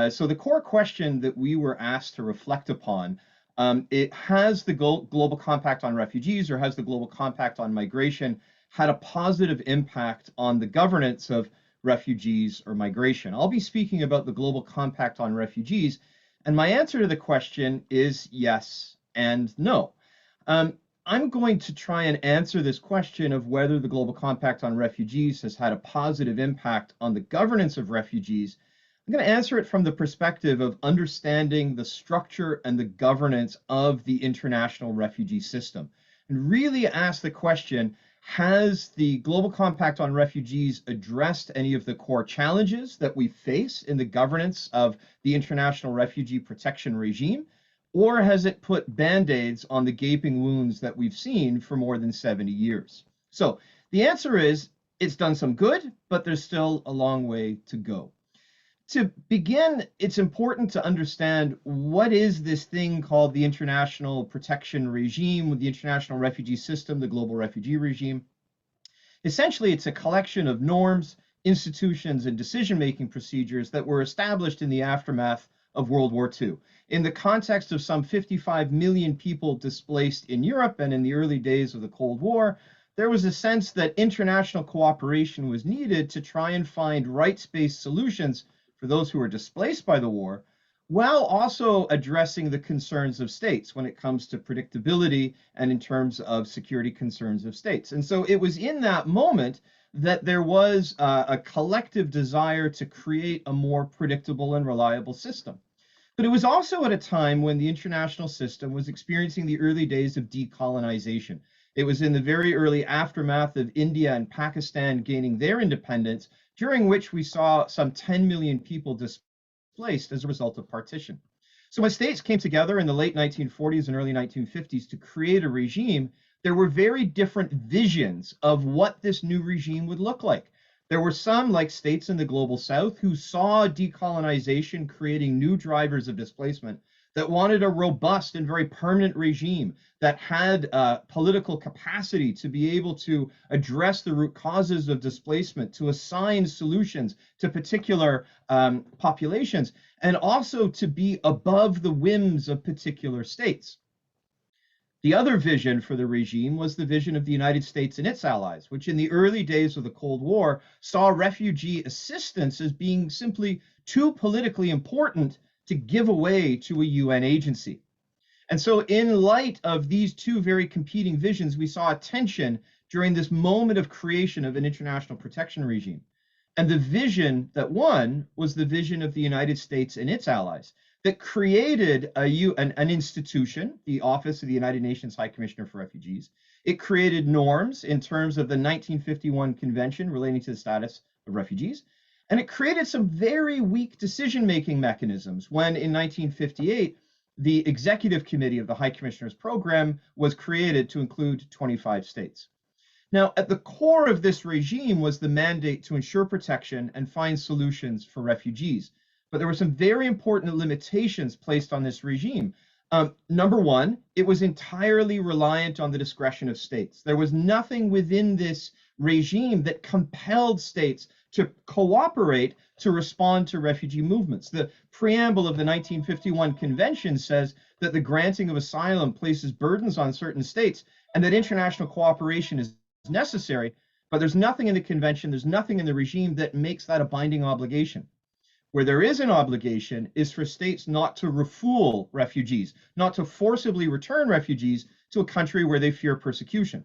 So the core question that we were asked to reflect upon, it has the Global Compact on Refugees, or has the Global Compact on Migration had a positive impact on the governance of refugees or migration? I'll be speaking about the Global Compact on Refugees, and my answer to the question is yes and no. I'm going to try and answer this question of whether the Global Compact on Refugees has had a positive impact on the governance of refugees. I'm going to answer it from the perspective of understanding the structure and the governance of the international refugee system, and really ask the question, has the Global Compact on Refugees addressed any of the core challenges that we face in the governance of the international refugee protection regime? Or has it put band-aids on the gaping wounds that we've seen for more than 70 years? So the answer is, it's done some good, but there's still a long way to go. To begin, it's important to understand what is this thing called the international protection regime, the international refugee system, the global refugee regime. Essentially, it's a collection of norms, institutions, and decision-making procedures that were established in the aftermath of World War II. In the context of some 55 million people displaced in Europe and in the early days of the Cold War, there was a sense that international cooperation was needed to try and find rights-based solutions for those who were displaced by the war, while also addressing the concerns of states when it comes to predictability and in terms of security concerns of states. And so it was in that moment that there was a collective desire to create a more predictable and reliable system. But it was also at a time when the international system was experiencing the early days of decolonization. It was in the very early aftermath of India and Pakistan gaining their independence, during which we saw some 10 million people displaced as a result of partition. So when states came together in the late 1940s and early 1950s to create a regime, there were very different visions of what this new regime would look like. There were some, like states in the global south, who saw decolonization creating new drivers of displacement, that wanted a robust and very permanent regime that had political capacity to be able to address the root causes of displacement, to assign solutions to particular populations, and also to be above the whims of particular states. The other vision for the regime was the vision of the United States and its allies, which in the early days of the Cold War saw refugee assistance as being simply too politically important to give away to a UN agency. And so in light of these two very competing visions, we saw a tension during this moment of creation of an international protection regime. And the vision that won was the vision of the United States and its allies, that created an institution, the Office of the United Nations High Commissioner for Refugees. It created norms in terms of the 1951 Convention relating to the status of refugees. And it created some very weak decision-making mechanisms when, in 1958, the Executive Committee of the High Commissioner's Program was created to include 25 states. Now, at the core of this regime was the mandate to ensure protection and find solutions for refugees. But there were some very important limitations placed on this regime. Number one, it was entirely reliant on the discretion of states. There was nothing within this regime that compelled states to cooperate to respond to refugee movements. The preamble of the 1951 Convention says that the granting of asylum places burdens on certain states and that international cooperation is necessary, but there's nothing in the convention, there's nothing in the regime that makes that a binding obligation. Where there is an obligation is for states not to refool refugees, not to forcibly return refugees to a country where they fear persecution.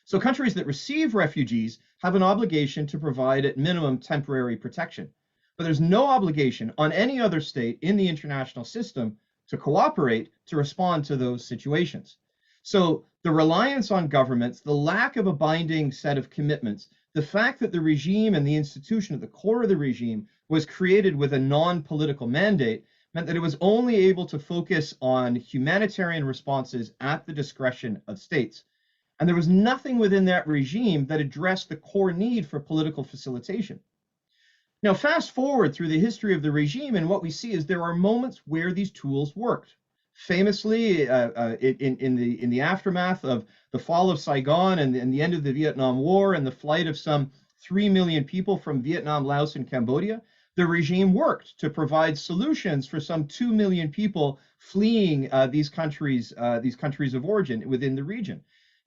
So countries that receive refugees have an obligation to provide at minimum temporary protection. But there's no obligation on any other state in the international system to cooperate to respond to those situations. So the reliance on governments, the lack of a binding set of commitments, the fact that the regime and the institution at the core of the regime was created with a non-political mandate meant that it was only able to focus on humanitarian responses at the discretion of states. And there was nothing within that regime that addressed the core need for political facilitation. Now, fast forward through the history of the regime, and what we see is there are moments where these tools worked. Famously, in the aftermath of the fall of Saigon and the end of the Vietnam War and the flight of some 3 million people from Vietnam, Laos, and Cambodia, The regime worked to provide solutions for some 2 million people fleeing these countries of origin within the region.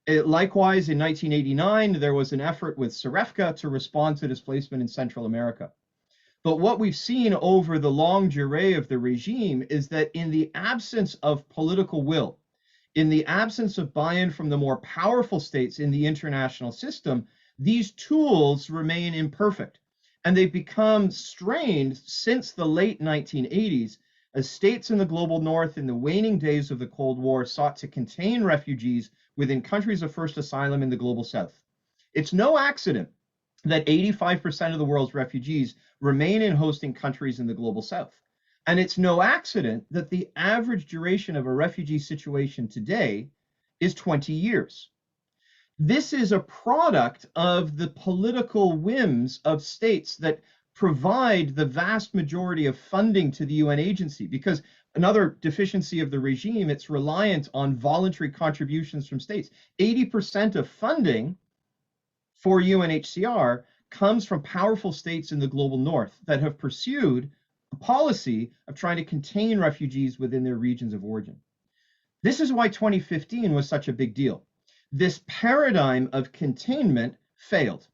Likewise, in 1989, there was an effort with Sarefka to respond to displacement in Central America. But what we've seen over the longue durée of the regime is that in the absence of political will, in the absence of buy-in from the more powerful states in the international system, these tools remain imperfect. And they've become strained since the late 1980s as states in the global north in the waning days of the Cold War sought to contain refugees within countries of first asylum in the global south. It's no accident that 85% of the world's refugees remain in hosting countries in the global south. And it's no accident that the average duration of a refugee situation today is 20 years. This is a product of the political whims of states that provide the vast majority of funding to the UN agency, because another deficiency of the regime, it's reliant on voluntary contributions from states. 80% of funding for UNHCR comes from powerful states in the global north that have pursued a policy of trying to contain refugees within their regions of origin. This is why 2015 was such a big deal. This paradigm of containment failed.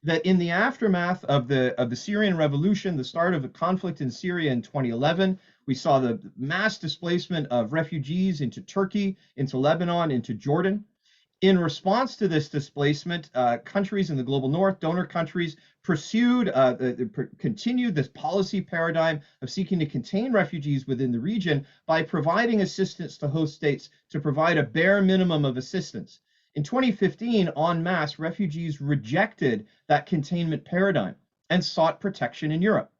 That in the aftermath of the Syrian revolution, the start of the conflict in Syria in 2011, we saw the mass displacement of refugees into Turkey, into Lebanon, into Jordan. In response to this displacement, countries in the global north, donor countries, continued this policy paradigm of seeking to contain refugees within the region by providing assistance to host states to provide a bare minimum of assistance. In 2015, en masse, refugees rejected that containment paradigm and sought protection in Europe.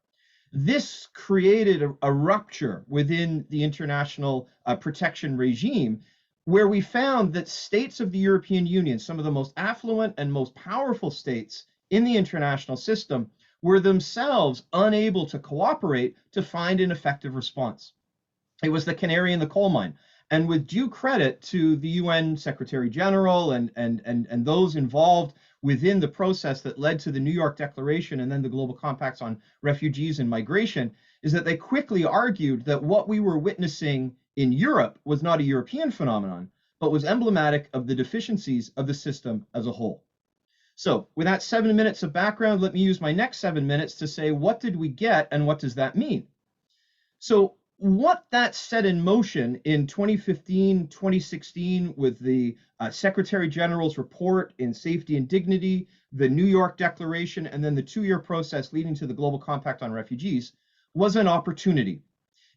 This created a rupture within the international protection regime, where we found that states of the European Union, some of the most affluent and most powerful states in the international system, were themselves unable to cooperate to find an effective response. It was the canary in the coal mine. And with due credit to the UN Secretary General and those involved within the process that led to the New York Declaration and then the Global Compacts on Refugees and Migration, is that they quickly argued that what we were witnessing in Europe was not a European phenomenon, but was emblematic of the deficiencies of the system as a whole. So with that 7 minutes of background, let me use my next 7 minutes to say, what did we get and what does that mean? So what that set in motion in 2015, 2016 with the Secretary General's report in Safety and Dignity, the New York Declaration, and then the 2-year process leading to the Global Compact on Refugees was an opportunity.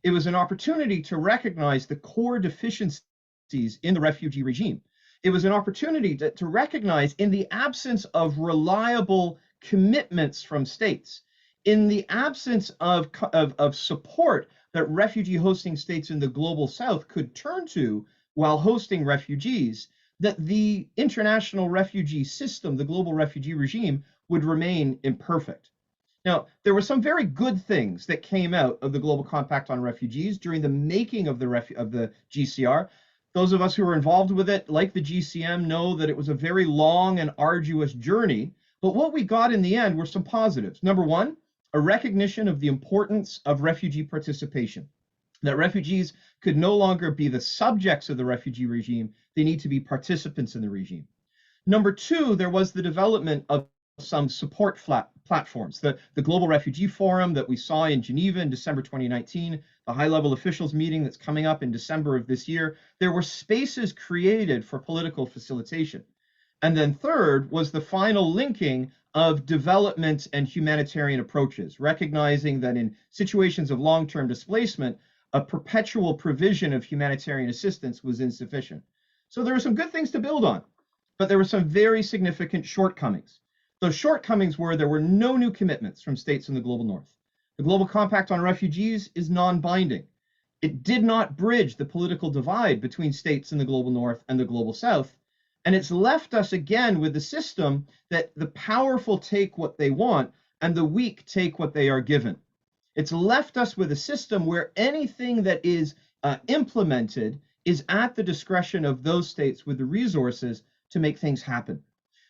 It was an opportunity to recognize the core deficiencies in the refugee regime. It was an opportunity to recognize, in the absence of reliable commitments from states, in the absence of support that refugee hosting states in the global south could turn to while hosting refugees, that the international refugee system, the global refugee regime, would remain imperfect. Now, there were some very good things that came out of the Global Compact on Refugees during the making of the GCR. Those of us who were involved with it, like the GCM, know that it was a very long and arduous journey. But what we got in the end were some positives. Number one, a recognition of the importance of refugee participation, that refugees could no longer be the subjects of the refugee regime, they need to be participants in the regime. Number two, there was the development of some support platforms, the Global Refugee Forum that we saw in Geneva in December 2019, the high-level officials meeting that's coming up in December of this year. There were spaces created for political facilitation. And then third was the final linking of development and humanitarian approaches, recognizing that in situations of long-term displacement, a perpetual provision of humanitarian assistance was insufficient. So there were some good things to build on, but there were some very significant shortcomings. Those shortcomings were there were no new commitments from states in the global north. The Global Compact on Refugees is non-binding. It did not bridge the political divide between states in the global north and the global south. And it's left us again with the system that the powerful take what they want and the weak take what they are given. It's left us with a system where anything that is implemented is at the discretion of those states with the resources to make things happen.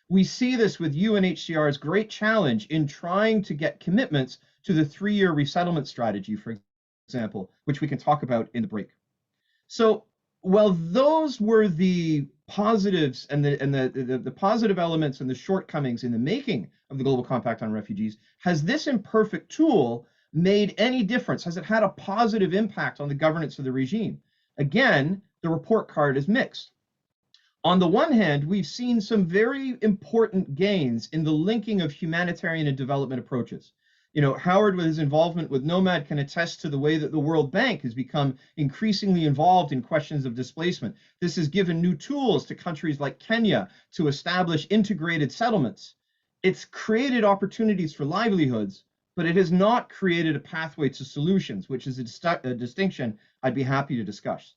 We see this with UNHCR's great challenge in trying to get commitments to the 3-year resettlement strategy, for example, which we can talk about in the break. So while those were the positives and the positive elements and the shortcomings in the making of the Global Compact on Refugees, has this imperfect tool made any difference? Has it had a positive impact on the governance of the regime? Again, the report card is mixed. On the one hand, we've seen some very important gains in the linking of humanitarian and development approaches. You know, Howard, with his involvement with Nomad, can attest to the way that the World Bank has become increasingly involved in questions of displacement. This has given new tools to countries like Kenya to establish integrated settlements. It's created opportunities for livelihoods, but it has not created a pathway to solutions, which is a distinction I'd be happy to discuss.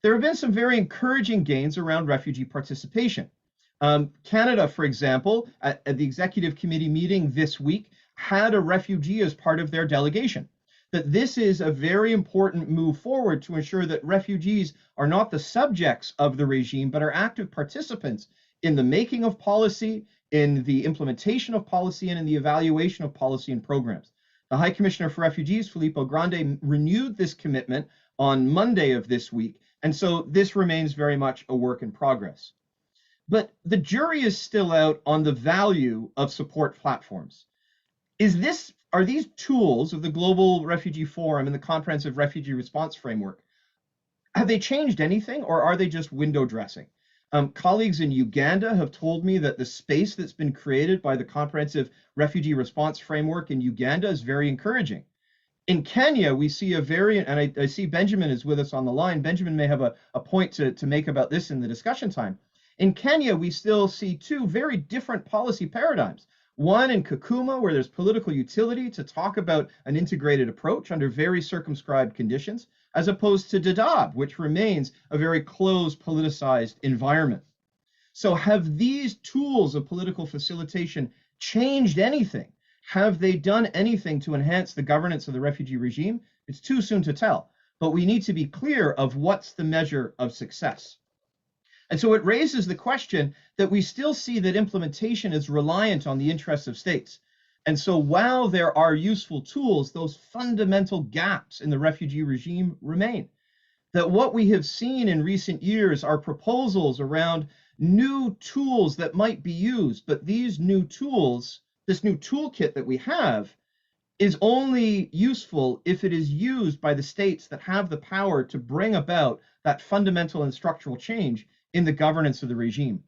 There have been some very encouraging gains around refugee participation. Canada, for example, at the executive committee meeting this week, had a refugee as part of their delegation. That this is a very important move forward to ensure that refugees are not the subjects of the regime, but are active participants in the making of policy, in the implementation of policy, and in the evaluation of policy and programs. The High Commissioner for Refugees, Filippo Grandi, renewed this commitment on Monday of this week, and so this remains very much a work in progress. But the jury is still out on the value of support platforms. Are these tools of the Global Refugee Forum and the Comprehensive Refugee Response Framework, have they changed anything, or are they just window dressing? Colleagues in Uganda have told me that the space that's been created by the Comprehensive Refugee Response Framework in Uganda is very encouraging. In Kenya, we see a variant, and I see Benjamin is with us on the line. Benjamin may have a point to make about this in the discussion time. In Kenya, we still see two very different policy paradigms. One in Kakuma, where there's political utility to talk about an integrated approach under very circumscribed conditions, as opposed to Dadaab, which remains a very closed, politicized environment. So have these tools of political facilitation changed anything? Have they done anything to enhance the governance of the refugee regime? It's too soon to tell, but we need to be clear of what's the measure of success. And so it raises the question that we still see that implementation is reliant on the interests of states. And so while there are useful tools, those fundamental gaps in the refugee regime remain. That what we have seen in recent years are proposals around new tools that might be used, but these new tools, this new toolkit that we have, is only useful if it is used by the states that have the power to bring about that fundamental and structural change in the governance of the regime.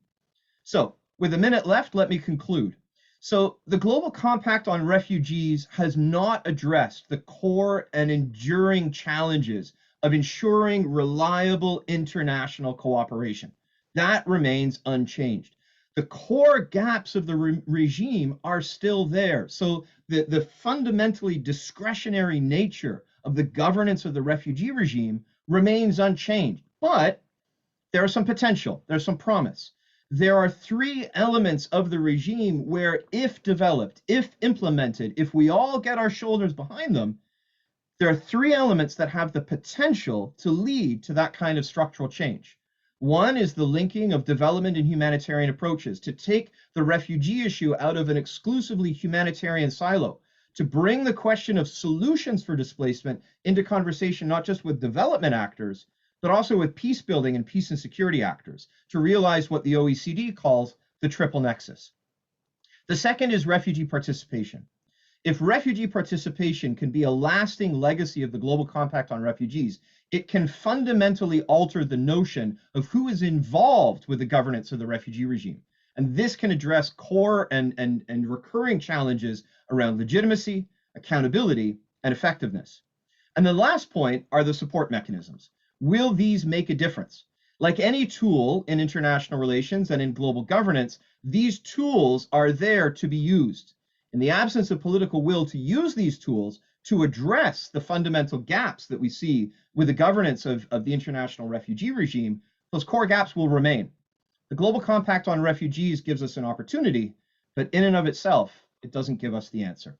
So, with a minute left, let me conclude. So, the Global Compact on Refugees has not addressed the core and enduring challenges of ensuring reliable international cooperation. That remains unchanged. The core gaps of the regime are still there. So, the fundamentally discretionary nature of the governance of the refugee regime remains unchanged. But there's some potential, there's some promise. There are three elements of the regime where, if developed, if implemented, if we all get our shoulders behind them, there are three elements that have the potential to lead to that kind of structural change. One is the linking of development and humanitarian approaches, to take the refugee issue out of an exclusively humanitarian silo, to bring the question of solutions for displacement into conversation not just with development actors, but also with peace building and peace and security actors, to realize what the OECD calls the triple nexus. The second is refugee participation. If refugee participation can be a lasting legacy of the Global Compact on Refugees, it can fundamentally alter the notion of who is involved with the governance of the refugee regime. And this can address core and recurring challenges around legitimacy, accountability, and effectiveness. And the last point are the support mechanisms. Will these make a difference? Like any tool in international relations and in global governance, these tools are there to be used. In the absence of political will to use these tools to address the fundamental gaps that we see with the governance of the international refugee regime, those core gaps will remain. The Global Compact on Refugees gives us an opportunity, but in and of itself, it doesn't give us the answer.